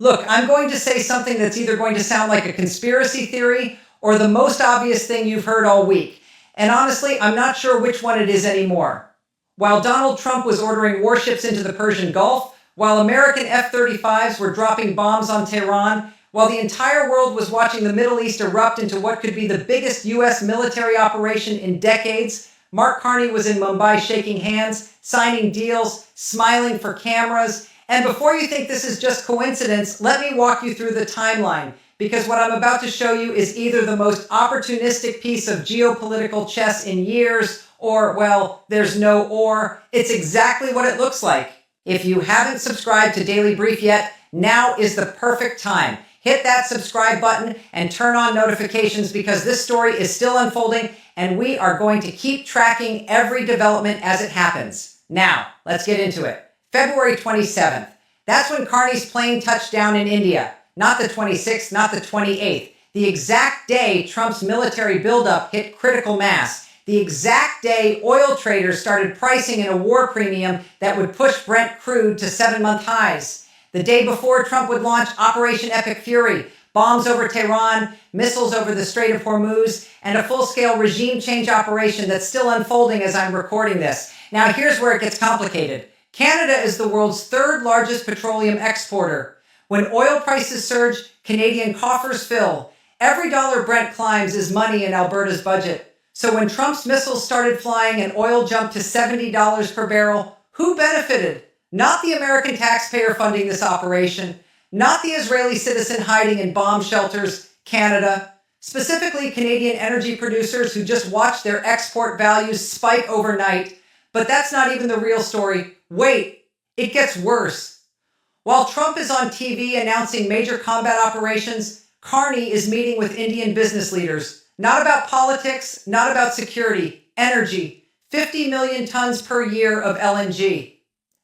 Look, I'm going to say something that's either going to sound like a conspiracy theory or the most obvious thing you've heard all week. And honestly, I'm not sure which one it is anymore. While Donald Trump was ordering warships into the Persian Gulf, while American F-35s were dropping bombs on Tehran, while the entire world was watching the Middle East erupt into what could be the biggest U.S. military operation in decades, Mark Carney was in Mumbai shaking hands, signing deals, smiling for cameras. And before you think this is just coincidence, let me walk you through the timeline, because what I'm about to show you is either the most opportunistic piece of geopolitical chess in years, or, well, there's no or. It's exactly what it looks like. If you haven't subscribed to Daily Brief yet, now is the perfect time. Hit that subscribe button and turn on notifications because this story is still unfolding and we are going to keep tracking every development as it happens. Now, let's get into it. February 27th. That's when Carney's plane touched down in India. Not the 26th, not the 28th. The exact day Trump's military buildup hit critical mass. The exact day oil traders started pricing in a war premium that would push Brent crude to 7-month highs. The day before Trump would launch Operation Epic Fury, bombs over Tehran, missiles over the Strait of Hormuz, and a full-scale regime change operation that's still unfolding as I'm recording this. Now here's where it gets complicated. Canada is the world's third largest petroleum exporter. When oil prices surge, Canadian coffers fill. Every dollar Brent climbs is money in Alberta's budget. So when Trump's missiles started flying and oil jumped to $70 per barrel, who benefited? Not the American taxpayer funding this operation, not the Israeli citizen hiding in bomb shelters, Canada, specifically Canadian energy producers who just watched their export values spike overnight. But that's not even the real story. Wait, it gets worse. While Trump is on TV announcing major combat operations, Carney is meeting with Indian business leaders. Not about politics, not about security, energy. 50 million tons per year of LNG.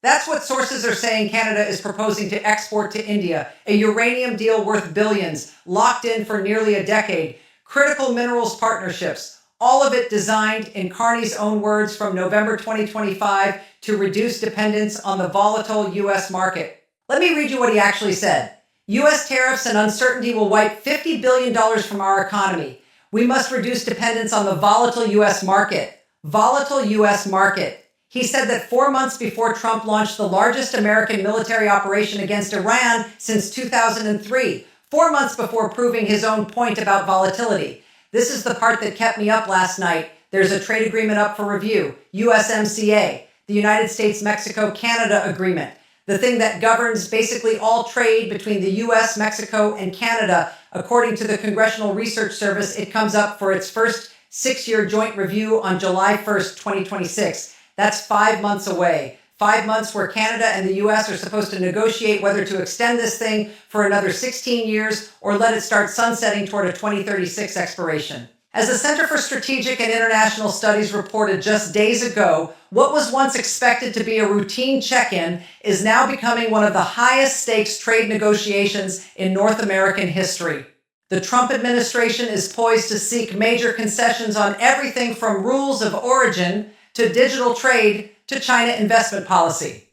That's what sources are saying Canada is proposing to export to India, a uranium deal worth billions, locked in for nearly a decade, critical minerals partnerships, all of it designed, in Carney's own words, from November 2025 to reduce dependence on the volatile U.S. market. Let me read you what he actually said. U.S. tariffs and uncertainty will wipe $50 billion from our economy. We must reduce dependence on the volatile U.S. market. Volatile U.S. market. He said that 4 months before Trump launched the largest American military operation against Iran since 2003, 4 months before proving his own point about volatility. This is the part that kept me up last night. There's a trade agreement up for review, USMCA, the United States-Mexico-Canada Agreement, the thing that governs basically all trade between the U.S., Mexico, and Canada. According to the Congressional Research Service, it comes up for its first 6-year joint review on July 1st, 2026. That's 5 months away. 5 months where Canada and the U.S. are supposed to negotiate whether to extend this thing for another 16 years or let it start sunsetting toward a 2036 expiration. As the Center for Strategic and International Studies reported just days ago, what was once expected to be a routine check-in is now becoming one of the highest stakes trade negotiations in North American history. The Trump administration is poised to seek major concessions on everything from rules of origin to digital trade to China investment policy.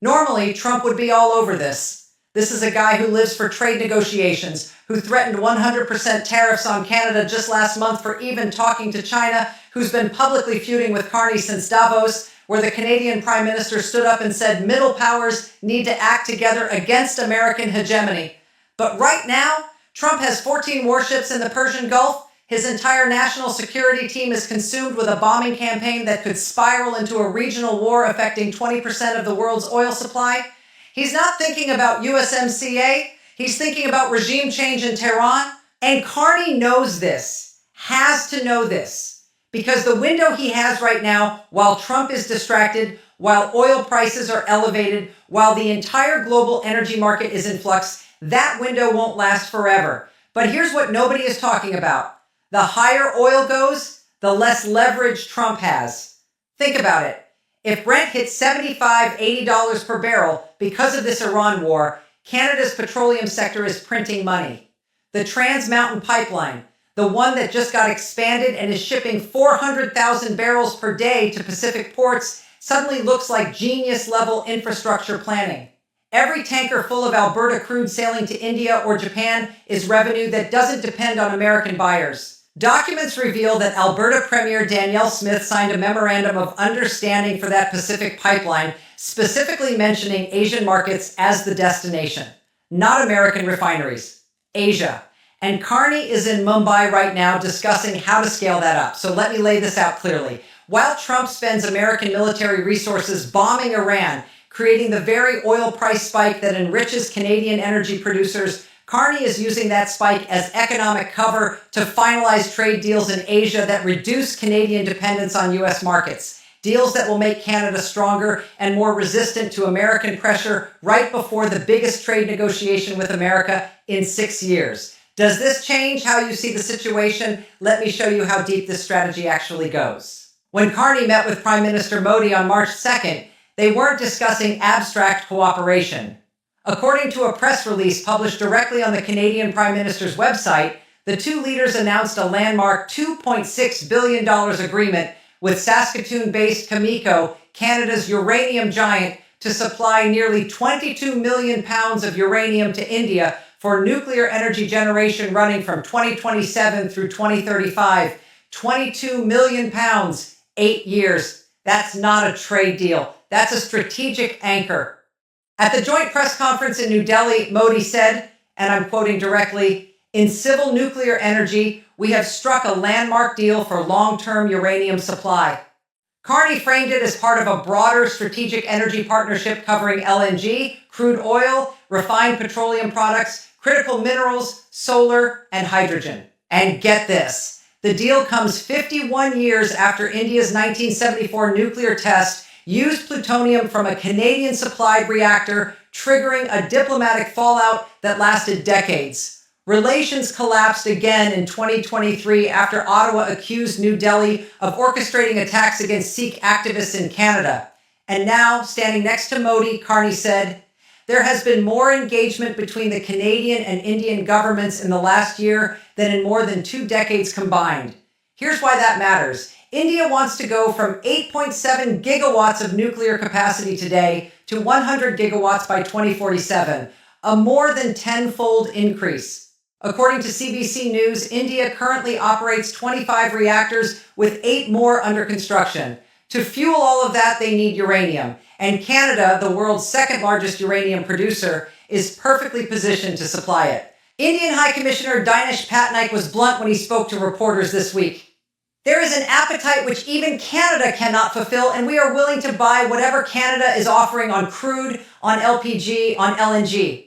Normally, Trump would be all over this. This is a guy who lives for trade negotiations, who threatened 100% tariffs on Canada just last month for even talking to China, who's been publicly feuding with Carney since Davos, where the Canadian Prime Minister stood up and said middle powers need to act together against American hegemony. But right now, Trump has 14 warships in the Persian Gulf. His entire national security team is consumed with a bombing campaign that could spiral into a regional war affecting 20% of the world's oil supply. He's not thinking about USMCA. He's thinking about regime change in Tehran. And Carney knows this, has to know this, because the window he has right now, while Trump is distracted, while oil prices are elevated, while the entire global energy market is in flux, that window won't last forever. But here's what nobody is talking about. The higher oil goes, the less leverage Trump has. Think about it. If Brent hits $75, $80 per barrel because of this Iran war, Canada's petroleum sector is printing money. The Trans Mountain Pipeline, the one that just got expanded and is shipping 400,000 barrels per day to Pacific ports, suddenly looks like genius-level infrastructure planning. Every tanker full of Alberta crude sailing to India or Japan is revenue that doesn't depend on American buyers. Documents reveal that Alberta Premier Danielle Smith signed a memorandum of understanding for that Pacific pipeline, specifically mentioning Asian markets as the destination, not American refineries, Asia. And Carney is in Mumbai right now discussing how to scale that up. So let me lay this out clearly. While Trump spends American military resources bombing Iran, creating the very oil price spike that enriches Canadian energy producers, Carney is using that spike as economic cover to finalize trade deals in Asia that reduce Canadian dependence on U.S. markets. Deals that will make Canada stronger and more resistant to American pressure right before the biggest trade negotiation with America in 6 years. Does this change how you see the situation? Let me show you how deep this strategy actually goes. When Carney met with Prime Minister Modi on March 2nd, they weren't discussing abstract cooperation. According to a press release published directly on the Canadian Prime Minister's website, the two leaders announced a landmark $2.6 billion agreement with Saskatoon-based Cameco, Canada's uranium giant, to supply nearly 22 million pounds of uranium to India for nuclear energy generation running from 2027 through 2035. 22 million pounds, 8 years. That's not a trade deal. That's a strategic anchor. At the joint press conference in New Delhi, Modi said, and I'm quoting directly, "In civil nuclear energy, we have struck a landmark deal for long-term uranium supply." Carney framed it as part of a broader strategic energy partnership covering LNG, crude oil, refined petroleum products, critical minerals, solar, and hydrogen. And get this, the deal comes 51 years after India's 1974 nuclear test used plutonium from a Canadian-supplied reactor, triggering a diplomatic fallout that lasted decades. Relations collapsed again in 2023 after Ottawa accused New Delhi of orchestrating attacks against Sikh activists in Canada. And now, standing next to Modi, Carney said, "There has been more engagement between the Canadian and Indian governments in the last year than in more than 2 decades combined." Here's why that matters. India wants to go from 8.7 gigawatts of nuclear capacity today to 100 gigawatts by 2047, a more than 10-fold increase. According to CBC News, India currently operates 25 reactors with 8 more under construction. To fuel all of that, they need uranium. And Canada, the world's second largest uranium producer, is perfectly positioned to supply it. Indian High Commissioner Dinesh Patnaik was blunt when he spoke to reporters this week. "There is an appetite which even Canada cannot fulfill, and we are willing to buy whatever Canada is offering on crude, on LPG, on LNG.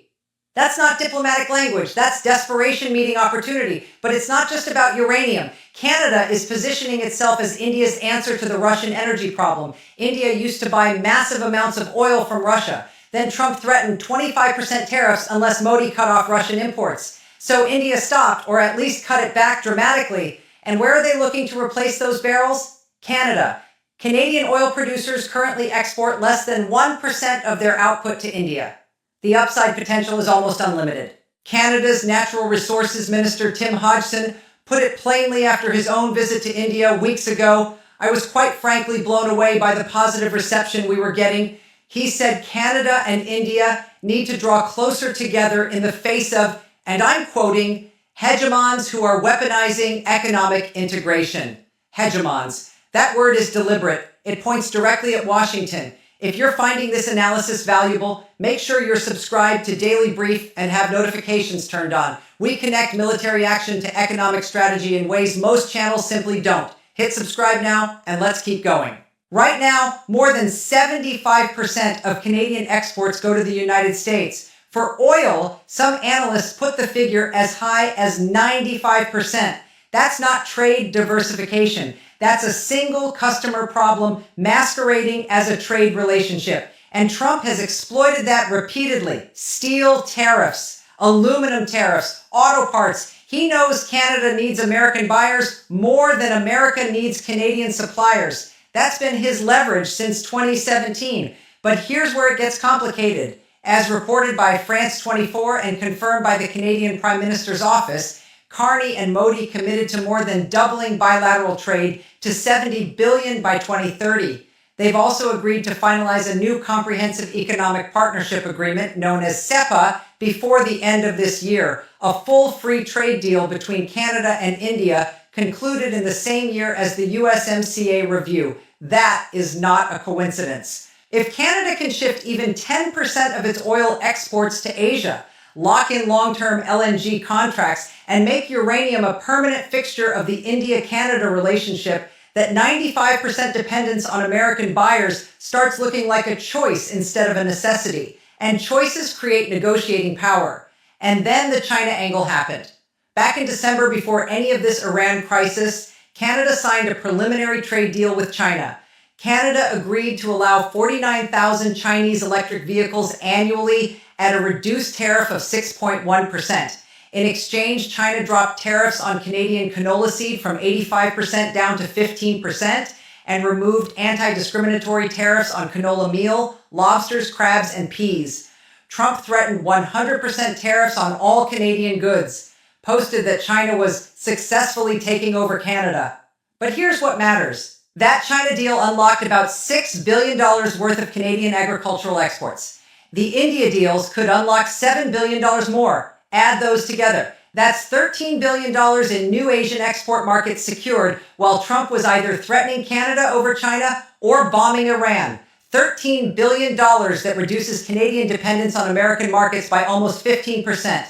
That's not diplomatic language. That's desperation meeting opportunity. But it's not just about uranium. Canada is positioning itself as India's answer to the Russian energy problem. India used to buy massive amounts of oil from Russia. Then Trump threatened 25% tariffs unless Modi cut off Russian imports. So India stopped, or at least cut it back dramatically. And where are they looking to replace those barrels? Canada. Canadian oil producers currently export less than 1% of their output to India. The upside potential is almost unlimited. Canada's Natural Resources Minister Tim Hodgson put it plainly after his own visit to India weeks ago. I was quite frankly blown away by the positive reception we were getting. He said Canada and India need to draw closer together in the face of, and I'm quoting, hegemons who are weaponizing economic integration. Hegemons. That word is deliberate. It points directly at Washington. If you're finding this analysis valuable, make sure you're subscribed to Daily Brief and have notifications turned on. We connect military action to economic strategy in ways most channels simply don't. Hit subscribe now, and let's keep going. Right now, more than 75% of Canadian exports go to the United States. For oil, some analysts put the figure as high as 95%. That's not trade diversification. That's a single customer problem masquerading as a trade relationship. And Trump has exploited that repeatedly. Steel tariffs, aluminum tariffs, auto parts. He knows Canada needs American buyers more than America needs Canadian suppliers. That's been his leverage since 2017. But here's where it gets complicated. As reported by France 24 and confirmed by the Canadian Prime Minister's office, Carney and Modi committed to more than doubling bilateral trade to $70 billion by 2030. They've also agreed to finalize a new comprehensive economic partnership agreement known as CEPA before the end of this year, a full free trade deal between Canada and India concluded in the same year as the USMCA review. That is not a coincidence. If Canada can shift even 10% of its oil exports to Asia, lock in long-term LNG contracts, and make uranium a permanent fixture of the India-Canada relationship, that 95% dependence on American buyers starts looking like a choice instead of a necessity. And choices create negotiating power. And then the China angle happened. Back in December, before any of this Iran crisis, Canada signed a preliminary trade deal with China. Canada agreed to allow 49,000 Chinese electric vehicles annually at a reduced tariff of 6.1%. In exchange, China dropped tariffs on Canadian canola seed from 85% down to 15% and removed anti-discriminatory tariffs on canola meal, lobsters, crabs, and peas. Trump threatened 100% tariffs on all Canadian goods, posted that China was successfully taking over Canada. But here's what matters. That China deal unlocked about $6 billion worth of Canadian agricultural exports. The India deals could unlock $7 billion more. Add those together. That's $13 billion in new Asian export markets secured while Trump was either threatening Canada over China or bombing Iran. $13 billion that reduces Canadian dependence on American markets by almost 15%.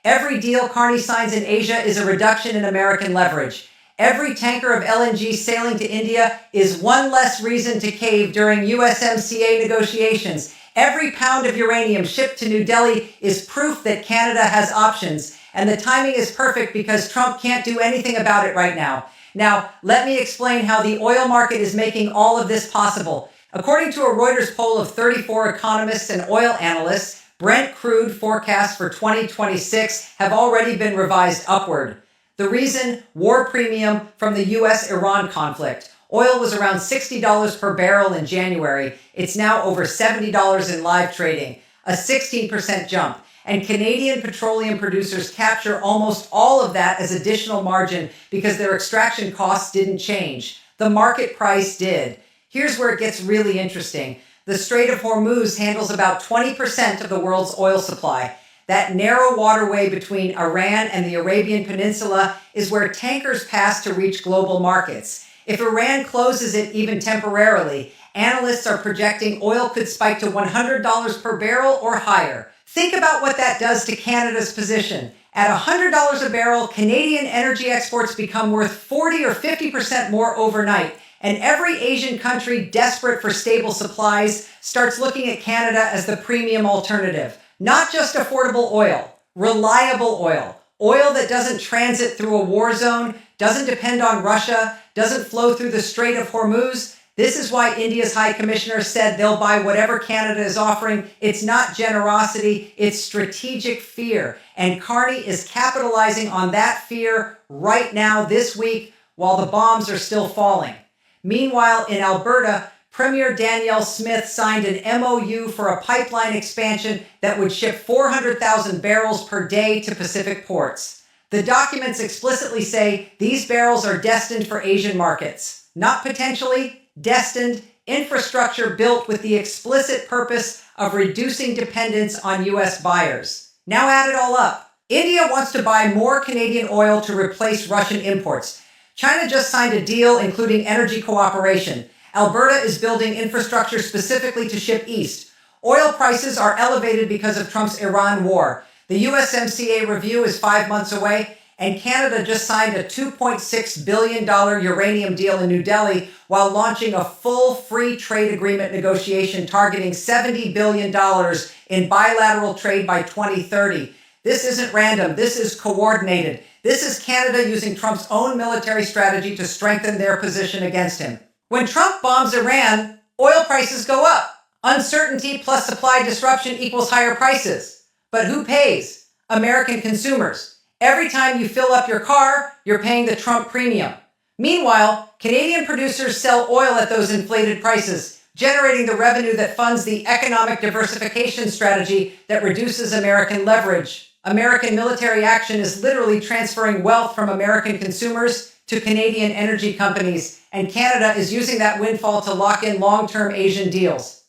Every deal Carney signs in Asia is a reduction in American leverage. Every tanker of LNG sailing to India is one less reason to cave during USMCA negotiations. Every pound of uranium shipped to New Delhi is proof that Canada has options. And the timing is perfect because Trump can't do anything about it right now. Now, let me explain how the oil market is making all of this possible. According to a Reuters poll of 34 economists and oil analysts, Brent crude forecasts for 2026 have already been revised upward. The reason? War premium from the US-Iran conflict. Oil was around $60 per barrel in January. It's now over $70 in live trading, a 16% jump. And Canadian petroleum producers capture almost all of that as additional margin because their extraction costs didn't change. The market price did. Here's where it gets really interesting. The Strait of Hormuz handles about 20% of the world's oil supply. That narrow waterway between Iran and the Arabian Peninsula is where tankers pass to reach global markets. If Iran closes it even temporarily, analysts are projecting oil could spike to $100 per barrel or higher. Think about what that does to Canada's position. At $100 a barrel, Canadian energy exports become worth 40 or 50% more overnight. And every Asian country desperate for stable supplies starts looking at Canada as the premium alternative. Not just affordable oil, reliable oil. Oil that doesn't transit through a war zone, doesn't depend on Russia, doesn't flow through the Strait of Hormuz. This is why India's High Commissioner said they'll buy whatever Canada is offering. It's not generosity, it's strategic fear. And Carney is capitalizing on that fear right now, this week, while the bombs are still falling. Meanwhile, in Alberta, Premier Danielle Smith signed an MOU for a pipeline expansion that would ship 400,000 barrels per day to Pacific ports. The documents explicitly say these barrels are destined for Asian markets. Not potentially, destined, infrastructure built with the explicit purpose of reducing dependence on U.S. buyers. Now add it all up. India wants to buy more Canadian oil to replace Russian imports. China just signed a deal including energy cooperation. Alberta is building infrastructure specifically to ship east. Oil prices are elevated because of Trump's Iran war. The USMCA review is 5 months away, and Canada just signed a $2.6 billion uranium deal in New Delhi while launching a full free trade agreement negotiation targeting $70 billion in bilateral trade by 2030. This isn't random. This is coordinated. This is Canada using Trump's own military strategy to strengthen their position against him. When Trump bombs Iran, oil prices go up. Uncertainty plus supply disruption equals higher prices. But who pays? American consumers. Every time you fill up your car, you're paying the Trump premium. Meanwhile, Canadian producers sell oil at those inflated prices, generating the revenue that funds the economic diversification strategy that reduces American leverage. American military action is literally transferring wealth from American consumers to Canadian energy companies, and Canada is using that windfall to lock in long-term Asian deals.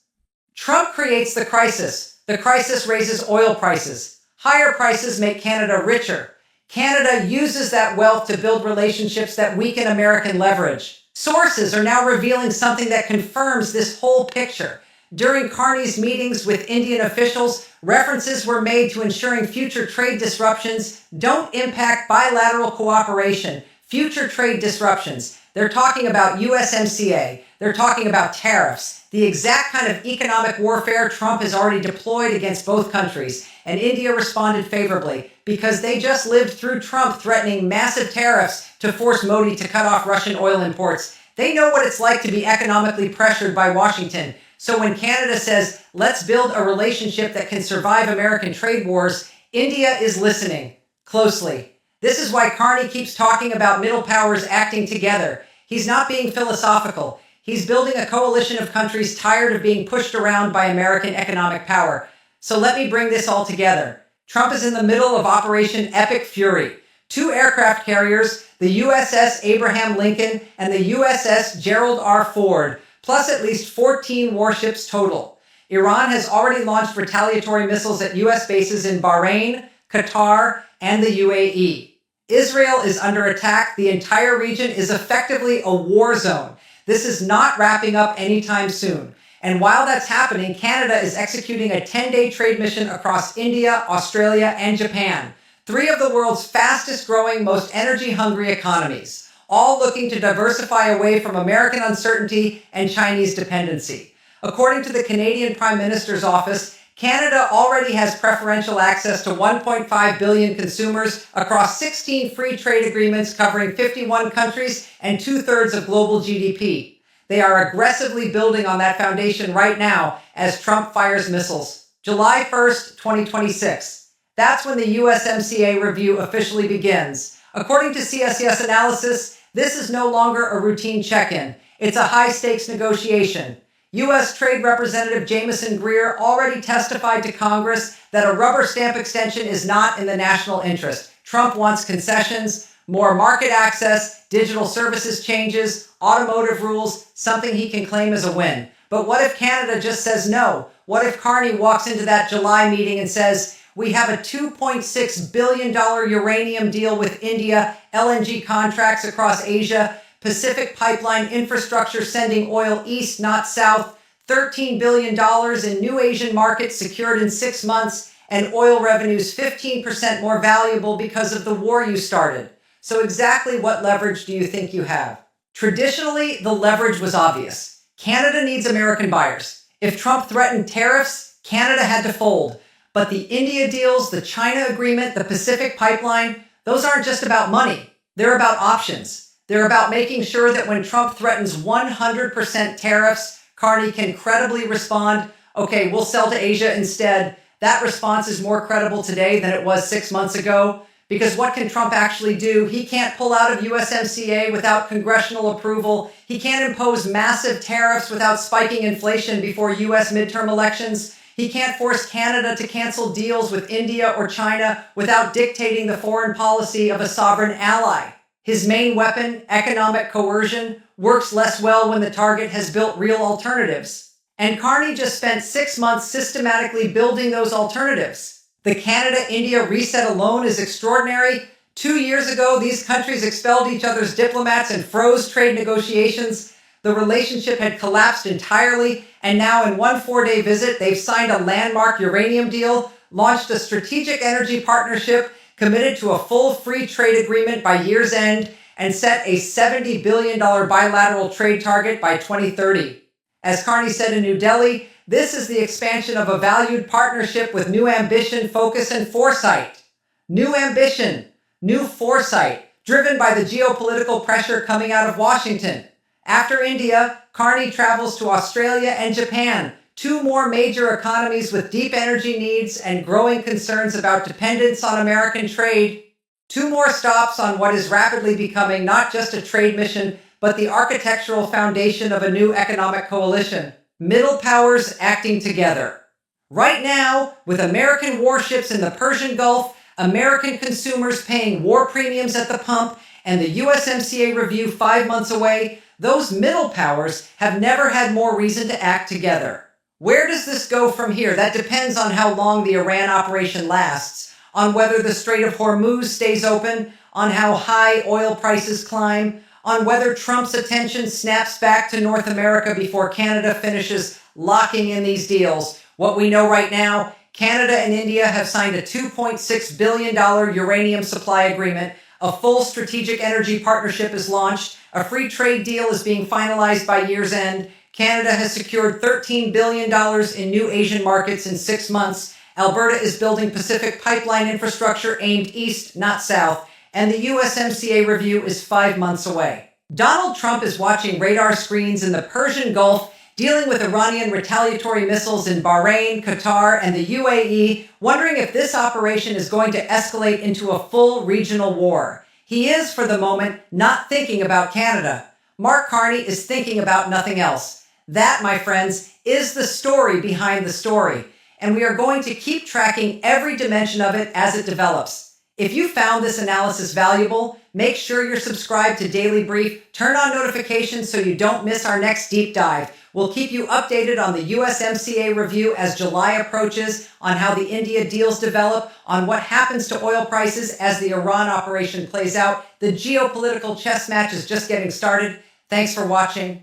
Trump creates the crisis. The crisis raises oil prices. Higher prices make Canada richer. Canada uses that wealth to build relationships that weaken American leverage. Sources are now revealing something that confirms this whole picture. During Carney's meetings with Indian officials, references were made to ensuring future trade disruptions don't impact bilateral cooperation. Future trade disruptions. They're talking about USMCA. They're talking about tariffs, the exact kind of economic warfare Trump has already deployed against both countries. And India responded favorably because they just lived through Trump threatening massive tariffs to force Modi to cut off Russian oil imports. They know what it's like to be economically pressured by Washington. So when Canada says, let's build a relationship that can survive American trade wars, India is listening closely. This is why Carney keeps talking about middle powers acting together. He's not being philosophical. He's building a coalition of countries tired of being pushed around by American economic power. So let me bring this all together. Trump is in the middle of Operation Epic Fury. 2 aircraft carriers, the USS Abraham Lincoln and the USS Gerald R. Ford, plus at least 14 warships total. Iran has already launched retaliatory missiles at U.S. bases in Bahrain, Qatar, and the UAE. Israel is under attack. The entire region is effectively a war zone. This is not wrapping up anytime soon. And while that's happening, Canada is executing a 10-day trade mission across India, Australia, and Japan, 3 of the world's fastest growing, most energy-hungry economies, all looking to diversify away from American uncertainty and Chinese dependency. According to the Canadian Prime Minister's office, Canada already has preferential access to 1.5 billion consumers across 16 free trade agreements covering 51 countries and 2/3 of global GDP. They are aggressively building on that foundation right now as Trump fires missiles. July 1st, 2026. That's when the USMCA review officially begins. According to CSES analysis, this is no longer a routine check-in. It's a high-stakes negotiation. U.S. Trade Representative Jamieson Greer already testified to Congress that a rubber stamp extension is not in the national interest. Trump wants concessions, more market access, digital services changes, automotive rules, something he can claim as a win. But what if Canada just says no? What if Carney walks into that July meeting and says, we have a $2.6 billion uranium deal with India, LNG contracts across Asia, Pacific pipeline infrastructure sending oil east, not south, $13 billion in new Asian markets secured in 6 months, and oil revenues 15% more valuable because of the war you started. So exactly what leverage do you think you have? Traditionally, the leverage was obvious. Canada needs American buyers. If Trump threatened tariffs, Canada had to fold. But the India deals, the China agreement, the Pacific pipeline, those aren't just about money. They're about options. They're about making sure that when Trump threatens 100% tariffs, Carney can credibly respond, okay, we'll sell to Asia instead. That response is more credible today than it was 6 months ago. Because what can Trump actually do? He can't pull out of USMCA without congressional approval. He can't impose massive tariffs without spiking inflation before US midterm elections. He can't force Canada to cancel deals with India or China without dictating the foreign policy of a sovereign ally. His main weapon, economic coercion, works less well when the target has built real alternatives. And Carney just spent 6 months systematically building those alternatives. The Canada-India reset alone is extraordinary. 2 years ago, these countries expelled each other's diplomats and froze trade negotiations. The relationship had collapsed entirely, and now in one 4-day visit, they've signed a landmark uranium deal, launched a strategic energy partnership, committed to a full free trade agreement by year's end, and set a $70 billion bilateral trade target by 2030. As Carney said in New Delhi, this is the expansion of a valued partnership with new ambition, focus, and foresight. New ambition, new foresight, driven by the geopolitical pressure coming out of Washington. After India, Carney travels to Australia and Japan, 2 more major economies with deep energy needs and growing concerns about dependence on American trade. 2 more stops on what is rapidly becoming not just a trade mission, but the architectural foundation of a new economic coalition. Middle powers acting together. Right now, with American warships in the Persian Gulf, American consumers paying war premiums at the pump, and the USMCA review 5 months away, those middle powers have never had more reason to act together. Where does this go from here? That depends on how long the Iran operation lasts, on whether the Strait of Hormuz stays open, on how high oil prices climb, on whether Trump's attention snaps back to North America before Canada finishes locking in these deals. What we know right now, Canada and India have signed a $2.6 billion uranium supply agreement. A full strategic energy partnership is launched. A free trade deal is being finalized by year's end. Canada has secured $13 billion in new Asian markets in 6 months. Alberta is building Pacific pipeline infrastructure aimed east, not south. And the USMCA review is 5 months away. Donald Trump is watching radar screens in the Persian Gulf, dealing with Iranian retaliatory missiles in Bahrain, Qatar, and the UAE, wondering if this operation is going to escalate into a full regional war. He is, for the moment, not thinking about Canada. Mark Carney is thinking about nothing else. That, my friends, is the story behind the story, and we are going to keep tracking every dimension of it as it develops. If you found this analysis valuable, make sure you're subscribed to Daily Brief, turn on notifications so you don't miss our next deep dive. We'll keep you updated on the USMCA review as July approaches, on how the India deals develop, on what happens to oil prices as the Iran operation plays out. The geopolitical chess match is just getting started. Thanks for watching.